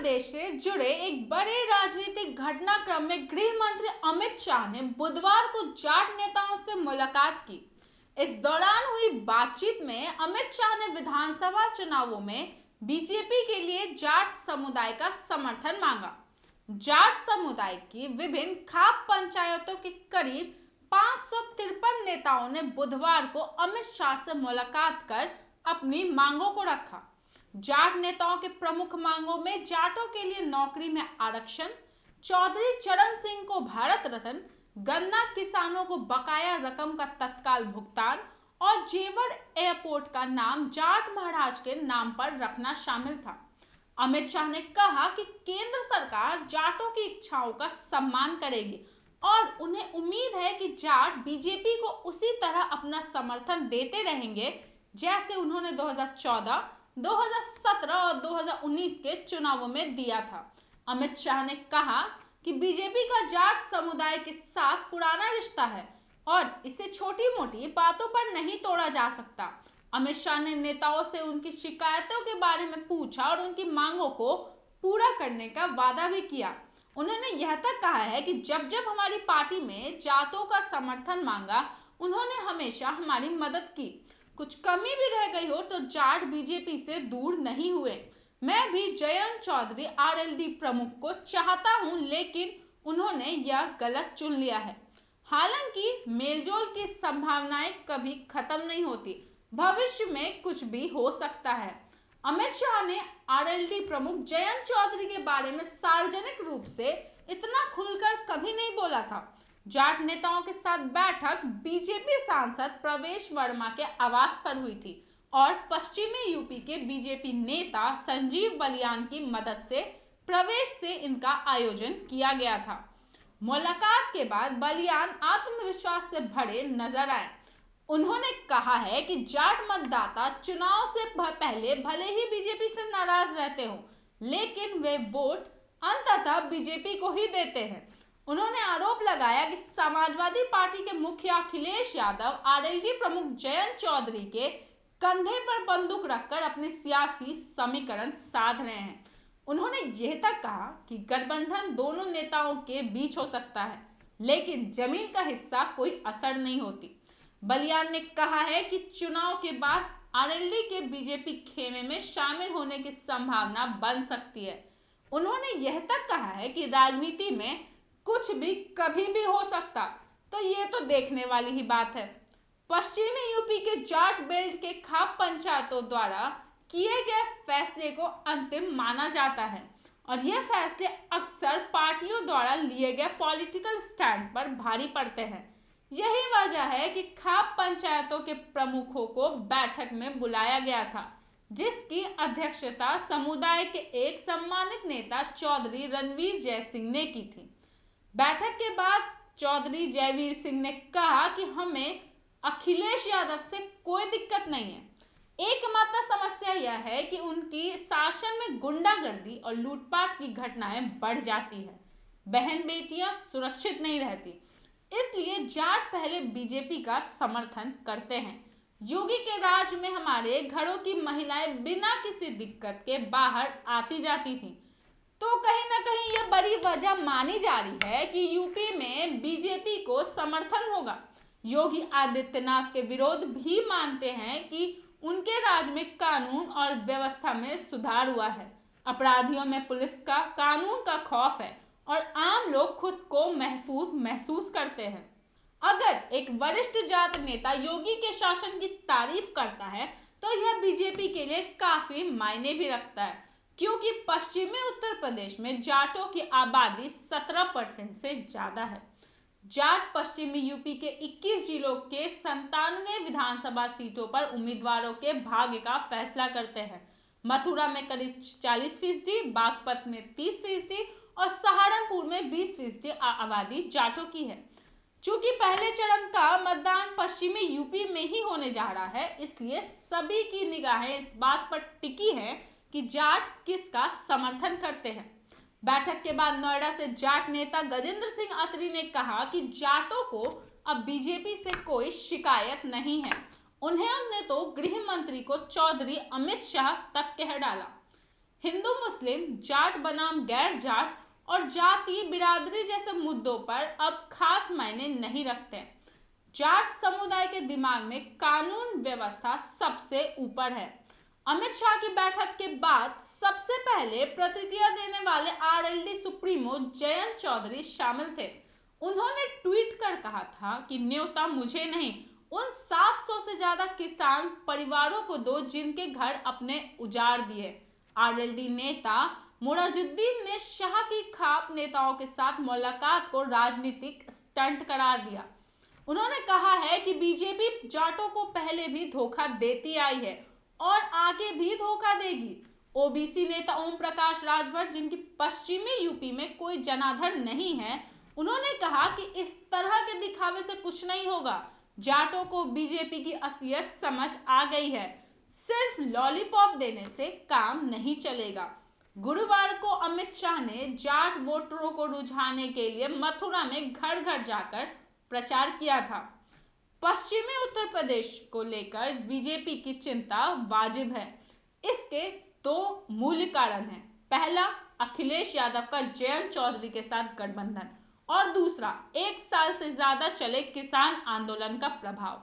प्रदेश से जुड़े एक बड़े राजनीतिक घटनाक्रम में गृह मंत्री अमित शाह ने बुधवार को जाट नेताओं से मुलाकात की। इस दौरान हुई बातचीत में अमित शाह ने विधानसभा चुनावों में बीजेपी के लिए जाट समुदाय का समर्थन मांगा। जाट समुदाय की विभिन्न खाप पंचायतों के करीब 553 नेताओं ने बुधवार को अमित शाह से मुलाकात कर अपनी मांगों को रखा। जाट नेताओं के प्रमुख मांगों में जाटों के लिए नौकरी में आरक्षण, चौधरी चरण सिंह को भारत रत्न, गन्ना किसानों को बकाया रकम का तत्काल भुगतान और जेवर एयरपोर्ट का नाम जाट महाराज के नाम पर रखना शामिल था। अमित शाह ने कहा कि केंद्र सरकार जाटों की इच्छाओं का सम्मान करेगी और उन्हें उम्मीद है कि जाट बीजेपी को उसी तरह अपना समर्थन देते रहेंगे जैसे उन्होंने 2014, 2017 और 2019 के चुनावों में दिया था। अमित शाह ने कहा कि बीजेपी का जाट समुदाय के साथ पुराना रिश्ता है और इसे छोटी मोटी बातों पर नहीं तोड़ा जा सकता। अमित शाह ने नेताओं से उनकी शिकायतों के बारे में पूछा और उनकी मांगों को पूरा करने का वादा भी किया। उन्होंने यह तक कहा है कि जब जब हमारी पार्टी में जाटों का समर्थन मांगा, उन्होंने हमेशा हमारी मदद की। कुछ कमी भी रह गई हो तो जाट बीजेपी से दूर नहीं हुए। मैं भी जयंत चौधरी आरएलडी प्रमुख को चाहता हूं, लेकिन उन्होंने यह गलत चुन लिया है। हालांकि मेलजोल की संभावनाएं कभी खत्म नहीं होती, भविष्य में कुछ भी हो सकता है। अमित शाह ने आरएलडी प्रमुख जयंत चौधरी के बारे में सार्वजनिक रूप से इतना खुलकर कभी नहीं बोला था। जाट नेताओं के साथ बैठक बीजेपी सांसद प्रवेश वर्मा के आवास पर हुई थी और पश्चिमी यूपी के बीजेपी नेता संजीव बलियान की मदद से प्रवेश से इनका आयोजन किया गया था। मुलाकात के बाद बलियान आत्मविश्वास से भरे नजर आए। उन्होंने कहा है कि जाट मतदाता चुनाव से पहले भले ही बीजेपी से नाराज रहते हो, लेकिन वे वोट अंततः बीजेपी को ही देते हैं। उन्होंने आरोप लगाया कि समाजवादी पार्टी के मुखिया अखिलेश यादव आरएलडी प्रमुख जयंत चौधरी के कंधे पर बंदूक रखकर अपने सियासी समीकरण साध रहे हैं। उन्होंने यह तक कहा कि गठबंधन दोनों नेताओं के बीच हो सकता है, लेकिन जमीन का हिस्सा कोई असर नहीं होती। बलियान ने कहा है कि चुनाव के बाद आरएलडी के बीजेपी खेमे में शामिल होने की संभावना बन सकती है। उन्होंने यह तक कहा है कि राजनीति में कुछ भी कभी भी हो सकता, तो ये तो देखने वाली ही बात है। पश्चिमी यूपी के जाट बेल्ट के खाप पंचायतों द्वारा किए गए फैसले को अंतिम माना जाता है और ये फैसले अक्सर पार्टियों द्वारा लिए गए पॉलिटिकल स्टैंड पर भारी पड़ते हैं। यही वजह है कि खाप पंचायतों के प्रमुखों को बैठक में बुलाया गया था, जिसकी अध्यक्षता समुदाय के एक सम्मानित नेता चौधरी रणवीर जयसिंह ने की थी। बैठक के बाद चौधरी जयवीर सिंह ने कहा कि हमें अखिलेश यादव से कोई दिक्कत नहीं है। एकमात्र समस्या यह है कि उनकी शासन में गुंडागर्दी और लूटपाट की घटनाएं बढ़ जाती है, बहन बेटियां सुरक्षित नहीं रहती। इसलिए जाट पहले बीजेपी का समर्थन करते हैं। योगी के राज में हमारे घरों की महिलाएं बिना किसी दिक्कत के बाहर आती जाती थीं। तो कहीं ना कहीं यह बड़ी वजह मानी जा रही है कि यूपी में बीजेपी को समर्थन होगा। योगी आदित्यनाथ के विरोध भी मानते हैं कि उनके राज में कानून और व्यवस्था में सुधार हुआ है। अपराधियों में पुलिस का, कानून का खौफ है और आम लोग खुद को महफूज महसूस करते हैं। अगर एक वरिष्ठ जाट नेता योगी के शासन की तारीफ करता है तो यह बीजेपी के लिए काफी मायने भी रखता है, क्योंकि पश्चिमी उत्तर प्रदेश में जाटों की आबादी 17% से ज्यादा है। जाट पश्चिमी यूपी के 21 जिलों के 97 विधानसभा सीटों पर उम्मीदवारों के भाग्य का फैसला करते हैं। मथुरा में करीब 40%, बागपत में 30% और सहारनपुर में 20% आबादी जाटों की है। चूंकि पहले चरण का मतदान पश्चिमी यूपी में ही होने जा रहा है, इसलिए सभी की निगाहें इस बात पर टिकी है कि जाट किसका समर्थन करते हैं। बैठक के बाद नोएडा से जाट नेता गजेंद्र सिंह अत्री ने कहा कि जाटों को अब बीजेपी से कोई शिकायत नहीं है। उन्होंने तो गृह मंत्री को चौधरी अमित शाह तक कह डाला। हिंदू मुस्लिम, जाट बनाम गैर जाट और जाति बिरादरी जैसे मुद्दों पर अब खास मायने नहीं रखते। जाट समुदाय के दिमाग में कानून व्यवस्था सबसे ऊपर है। अमित शाह की बैठक के बाद सबसे पहले प्रतिक्रिया देने वाले आरएलडी सुप्रीमो जयंत चौधरी शामिल थे। उन्होंने ट्वीट कर कहा था कि न्योता मुझे नहीं, उन 700 से ज्यादा किसान परिवारों को दो जिनके घर अपने उजाड़ दिए। आरएलडी नेता मुराजुद्दीन ने शाह की खाप नेताओं के साथ मुलाकात को राजनीतिक स्टंट करार दिया। उन्होंने कहा है कि बीजेपी जाटों को पहले भी धोखा देती आई है और आगे भी धोखा देगी। ओबीसी नेता ओम प्रकाश राजभर, जिनकी पश्चिमी यूपी में कोई जनाधार नहीं है, उन्होंने कहा कि इस तरह के दिखावे से कुछ नहीं होगा। जाटों को बीजेपी की असलियत समझ आ गई है, सिर्फ लॉलीपॉप देने से काम नहीं चलेगा। गुरुवार को अमित शाह ने जाट वोटरों को रुझाने के लिए मथुरा में घर घर जाकर प्रचार किया था। पश्चिमी उत्तर प्रदेश को लेकर बीजेपी की चिंता वाजिब है। इसके दो मूल कारण हैं। पहला, अखिलेश यादव का जयंत चौधरी के साथ गठबंधन और दूसरा, 1 साल से ज्यादा चले किसान आंदोलन का प्रभाव।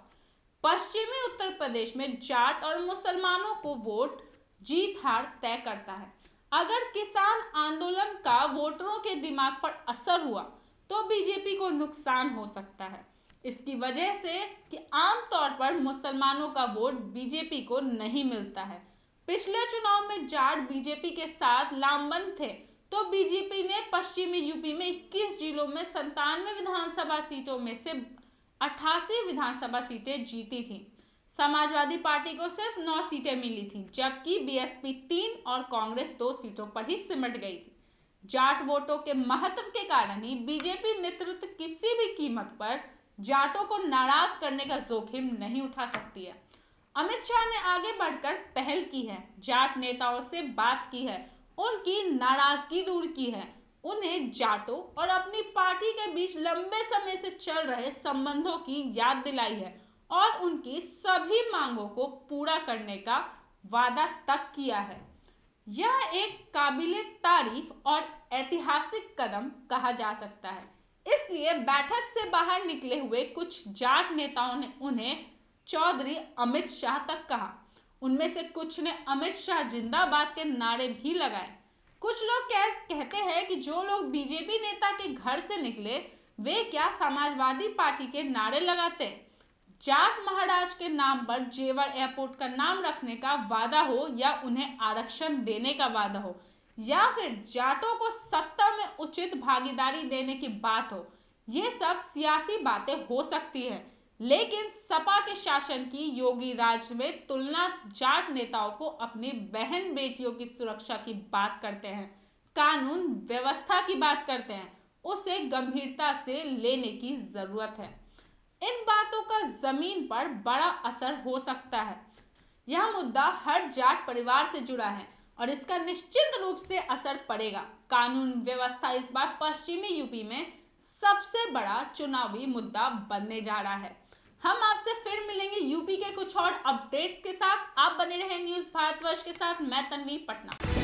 पश्चिमी उत्तर प्रदेश में जाट और मुसलमानों को वोट जीत हार तय करता है। अगर किसान आंदोलन का वोटरों के दिमाग पर असर हुआ तो बीजेपी को नुकसान हो सकता है। इसकी वजह से कि आमतौर पर मुसलमानों का वोट बीजेपी को नहीं मिलता है। पिछले चुनाव में जाट बीजेपी के साथ लामबंद थे तो बीजेपी ने पश्चिमी यूपी में 21 जिलों में 97 विधानसभा सीटों में से 88 विधानसभा सीटें जीती थीं। समाजवादी पार्टी को सिर्फ 9 सीटें मिली थीं, जबकि बीएसपी 3 और कांग्रेस 2 सीटों पर ही सिमट गई थी। जाट वोटों के महत्व के कारण ही बीजेपी नेतृत्व किसी भी कीमत पर जाटों को नाराज करने का जोखिम नहीं उठा सकती है। अमित शाह ने आगे बढ़कर पहल की है, जाट नेताओं से बात की है, उनकी नाराजगी दूर की है, उन्हें जाटों और अपनी पार्टी के बीच लंबे समय से चल रहे संबंधों की याद दिलाई है और उनकी सभी मांगों को पूरा करने का वादा तक किया है। यह एक काबिले तारीफ और ऐतिहासिक कदम कहा जा सकता है। इसलिए बैठक से बाहर निकले हुए कुछ जाट नेताओं ने उन्हें चौधरी अमित शाह तक कहा। उनमें से कुछ ने अमित शाह जिंदाबाद के नारे भी लगाए। कुछ लोग कहते हैं कि जो लोग बीजेपी नेता के घर से निकले वे क्या समाजवादी पार्टी के नारे लगाते। जाट महाराज के नाम पर जेवर एयरपोर्ट का नाम रखने का वादा हो या उन्हें आरक्षण देने का वादा हो या फिर जाटों को सत्ता में उचित भागीदारी देने की बात हो, ये सब सियासी बातें हो सकती है, लेकिन सपा के शासन की योगी राज में तुलना जाट नेताओं को अपनी बहन बेटियों की सुरक्षा की बात करते हैं, कानून व्यवस्था की बात करते हैं, उसे गंभीरता से लेने की जरूरत है। इन बातों का जमीन पर बड़ा असर हो सकता है। यह मुद्दा हर जाट परिवार से जुड़ा है और इसका निश्चित रूप से असर पड़ेगा। कानून व्यवस्था इस बार पश्चिमी यूपी में सबसे बड़ा चुनावी मुद्दा बनने जा रहा है। हम आपसे फिर मिलेंगे यूपी के कुछ और अपडेट्स के साथ। आप बने रहे न्यूज़ भारतवर्ष के साथ। मैं तन्वी, पटना।